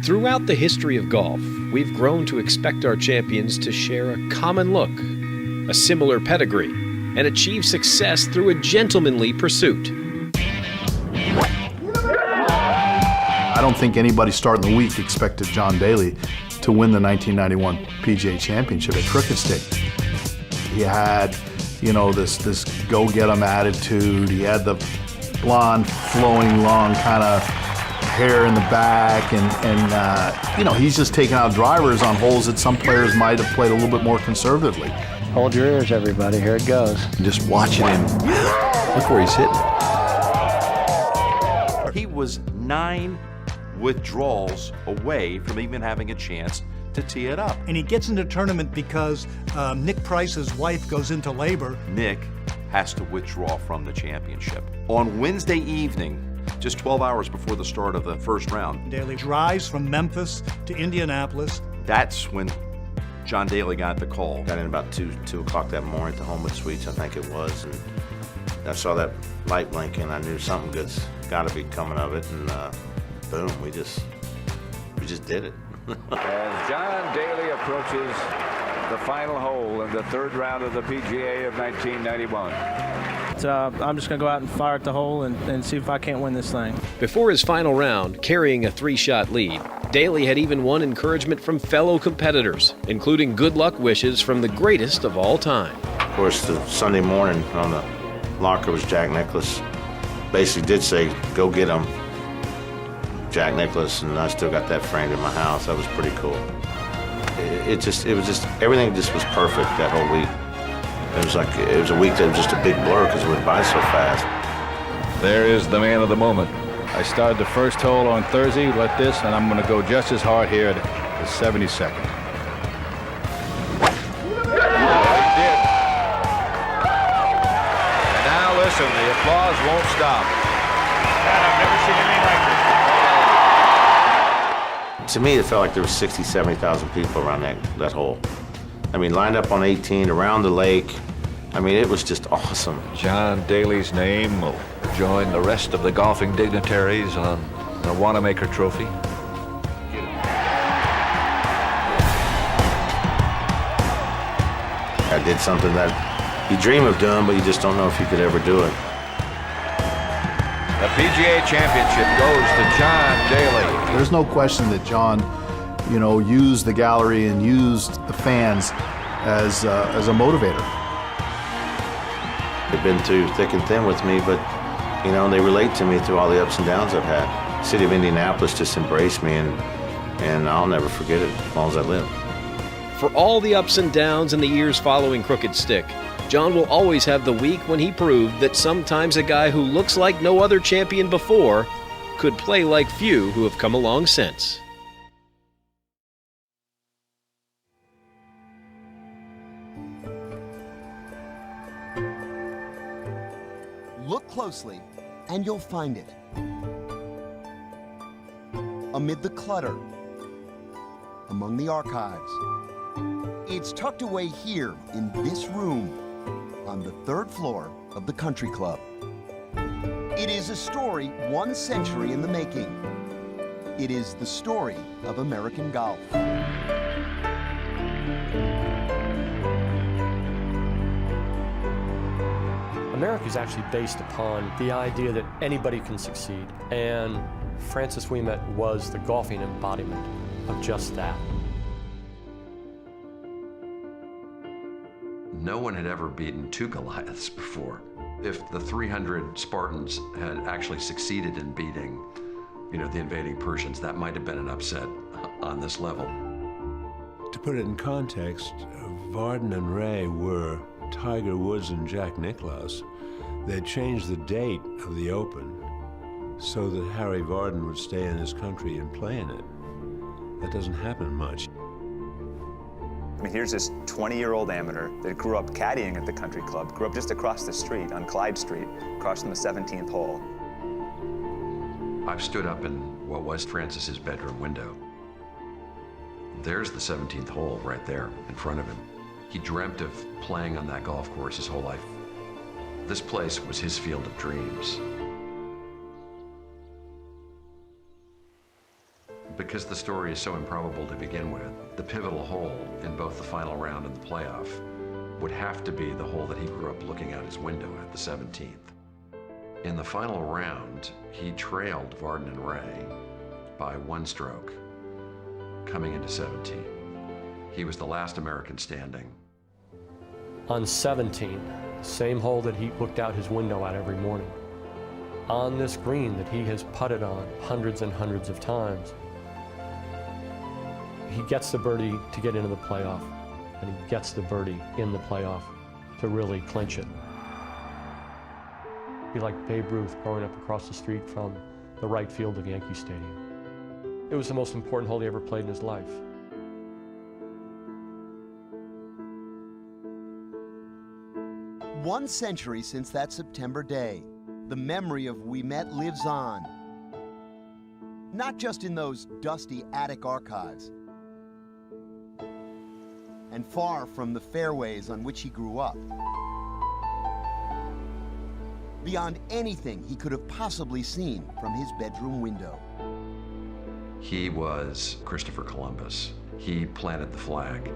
Throughout the history of golf, we've grown to expect our champions to share a common look, a similar pedigree, and achieve success through a gentlemanly pursuit. I don't think anybody starting the week expected John Daly to win the 1991 PGA Championship at Crooked Stick. He had, this go-get-'em attitude. He had the blonde, flowing, long kind of hair in the back, and he's just taking out drivers on holes that some players might have played a little bit more conservatively. Hold your ears, everybody. Here it goes. Just watching him. Look where he's hitting. He was 9 withdrawals away from even having a chance to tee it up. And he gets into the tournament because Nick Price's wife goes into labor. Nick has to withdraw from the championship. On Wednesday evening, just 12 hours before the start of the first round, Daly drives from Memphis to Indianapolis. That's when John Daly got the call. Got in about 2 o'clock that morning at the Homewood Suites, I think it was, and I saw that light blinking. I knew something good's got to be coming of it, and boom, we just did it. As John Daly approaches the final hole in the third round of the PGA of 1991. I'm just going to go out and fire at the hole and see if I can't win this thing. Before his final round, carrying a 3-shot lead, Daly had even won encouragement from fellow competitors, including good luck wishes from the greatest of all time. Of course, the Sunday morning on the locker was Jack Nicklaus. Basically did say, go get him, Jack Nicklaus, and I still got that framed in my house. That was pretty cool. Everything just was perfect that whole week. It was a week that was just a big blur because it went by so fast. There is the man of the moment. I started the first hole on Thursday like this, and I'm going to go just as hard here at the 72nd. And now listen, the applause won't stop. I've never seen anything like this. To me, it felt like there was 60, 70,000 people around that hole. I mean, lined up on 18, around the lake. I mean, it was just awesome. John Daly's name will join the rest of the golfing dignitaries on the Wanamaker Trophy. I did something that you dream of doing, but you just don't know if you could ever do it. The PGA Championship goes to John Daly. There's no question that John, used the gallery and used the fans as a motivator. They've been through thick and thin with me, but they relate to me through all the ups and downs I've had. The city of Indianapolis just embraced me, and I'll never forget it as long as I live. For all the ups and downs in the years following Crooked Stick, John will always have the week when he proved that sometimes a guy who looks like no other champion before could play like few who have come along since. Look closely, and you'll find it. Amid the clutter, among the archives. It's tucked away here in this room on the 3rd floor of the Country Club. It is a story 1 century in the making. It is the story of American golf. America is actually based upon the idea that anybody can succeed, and Francis Ouimet was the golfing embodiment of just that. No one had ever beaten 2 Goliaths before. If the 300 Spartans had actually succeeded in beating, the invading Persians, that might have been an upset on this level. To put it in context, Varden and Ray were Tiger Woods and Jack Nicklaus. They changed the date of the Open so that Harry Varden would stay in his country and play in it. That doesn't happen much. I mean, here's this 20-year-old amateur that grew up caddying at the Country Club, grew up just across the street on Clyde Street, across from the 17th hole. I've stood up in what was Francis's bedroom window. There's the 17th hole right there in front of him. He dreamt of playing on that golf course his whole life. This place was his field of dreams. Because the story is so improbable to begin with, the pivotal hole in both the final round and the playoff would have to be the hole that he grew up looking out his window at, the 17th. In the final round, he trailed Varden and Ray by 1 stroke, coming into 17. He was the last American standing. On 17, same hole that he looked out his window at every morning, on this green that he has putted on hundreds and hundreds of times, he gets the birdie to get into the playoff, and he gets the birdie in the playoff to really clinch it. Be like Babe Ruth growing up across the street from the right field of Yankee Stadium. It was the most important hole he ever played in his life. One century since that September day, the memory of We Met lives on. Not just in those dusty attic archives, and far from the fairways on which he grew up. Beyond anything he could have possibly seen from his bedroom window. He was Christopher Columbus. He planted the flag.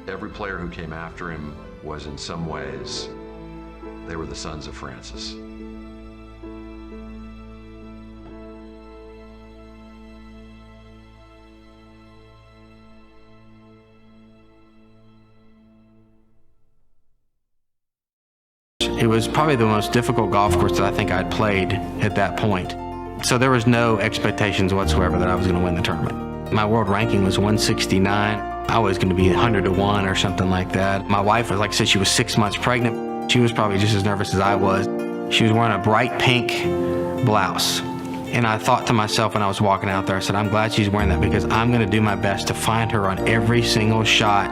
Every player who came after him was in some ways, they were the sons of Francis. It was probably the most difficult golf course that I think I'd played at that point. So there was no expectations whatsoever that I was going to win the tournament. My world ranking was 169. I was going to be 100 to 1 or something like that. My wife was, like I said, she was 6 months pregnant. She was probably just as nervous as I was. She was wearing a bright pink blouse. And I thought to myself when I was walking out there, I said, I'm glad she's wearing that because I'm going to do my best to find her on every single shot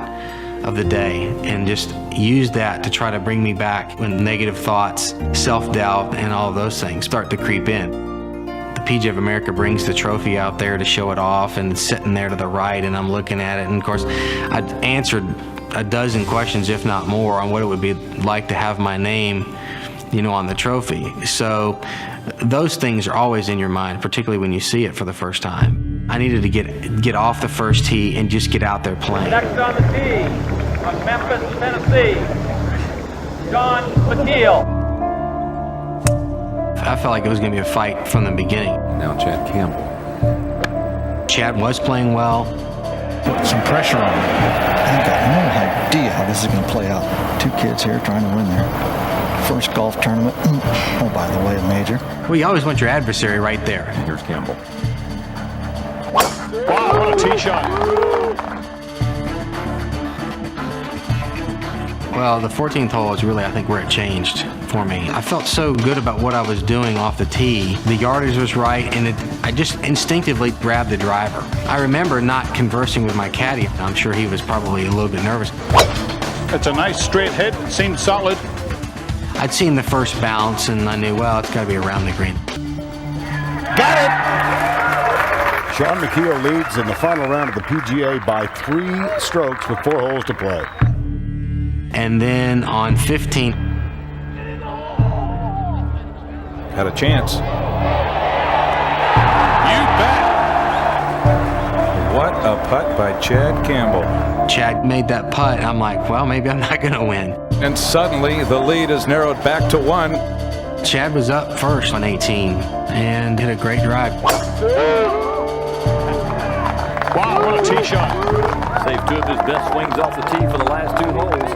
of the day and just use that to try to bring me back when negative thoughts, self-doubt, and all of those things start to creep in. The PGA of America brings the trophy out there to show it off, and it's sitting there to the right, and I'm looking at it, and of course I'd answered a dozen questions, if not more, on what it would be like to have my name, you know, on the trophy. So those things are always in your mind, particularly when you see it for the first time. I needed to get off the first tee and just get out there playing. Next on the tee, from Memphis, Tennessee, John McNeil. I felt like it was going to be a fight from the beginning. Now Chad Campbell. Chad was playing well. Put some pressure on him. I've got no idea how this is going to play out. 2 kids here trying to win their first golf tournament. Oh, by the way, a major. Well, you always want your adversary right there. Here's Campbell. Wow, what a tee shot. Well, the 14th hole is really, I think, where it changed for me. I felt so good about what I was doing off the tee. The yardage was right, and I just instinctively grabbed the driver. I remember not conversing with my caddy. I'm sure he was probably a little bit nervous. It's a nice straight hit. It seemed solid. I'd seen the first bounce, and I knew, well, it's got to be around the green. Got it! Sean McKeel leads in the final round of the PGA by 3 strokes with 4 holes to play. And then on 15, had a chance. You bet. What a putt by Chad Campbell. Chad made that putt, and I'm like, well, maybe I'm not going to win. And suddenly the lead is narrowed back to 1. Chad was up first on 18 and hit a great drive. Wow, what a tee shot. Saved 2 of his best swings off the tee for the last 2 holes.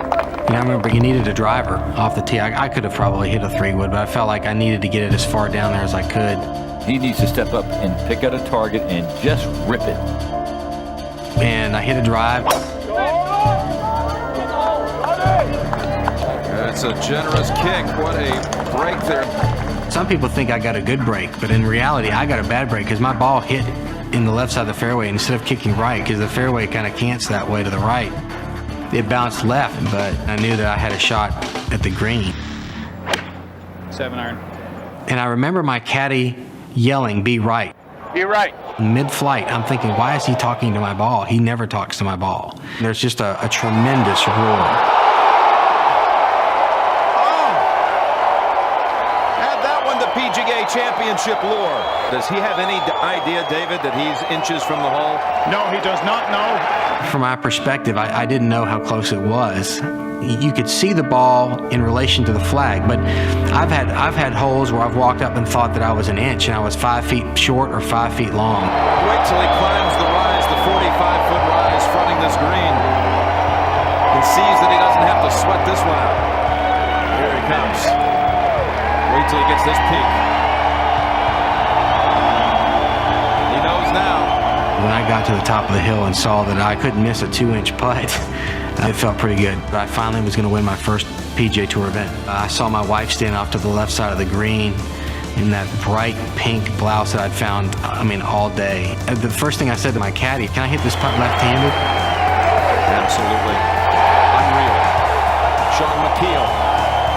Yeah, I remember you needed a driver off the tee. I could have probably hit a 3-wood, but I felt like I needed to get it as far down there as I could. He needs to step up and pick out a target and just rip it. And I hit a drive. That's a generous kick. What a break there. Some people think I got a good break, but in reality, I got a bad break because my ball hit in the left side of the fairway instead of kicking right because the fairway kind of cants that way to the right. It bounced left, but I knew that I had a shot at the green. 7-iron. And I remember my caddy yelling, "Be right." Be right. Mid-flight, I'm thinking, why is he talking to my ball? He never talks to my ball. There's just a tremendous roar. Had that won the PGA Championship lure. Does he have any idea, David, that he's inches from the hole? No, he does not know. From my perspective, I didn't know how close it was. You could see the ball in relation to the flag, but I've had holes where I've walked up and thought that I was an inch and I was 5 feet short or 5 feet long. Wait till he climbs the rise, the 45-foot rise fronting this green, and sees that he doesn't have to sweat this one out. Here he comes. Wait till he gets this peak. He knows now. When I got to the top of the hill and saw that I couldn't miss a 2-inch putt, it felt pretty good. I finally was going to win my first PGA Tour event. I saw my wife stand off to the left side of the green in that bright pink blouse that I'd found, all day. The first thing I said to my caddy, can I hit this putt left-handed? Absolutely unreal. Sean McKeel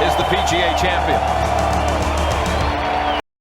is the PGA champion.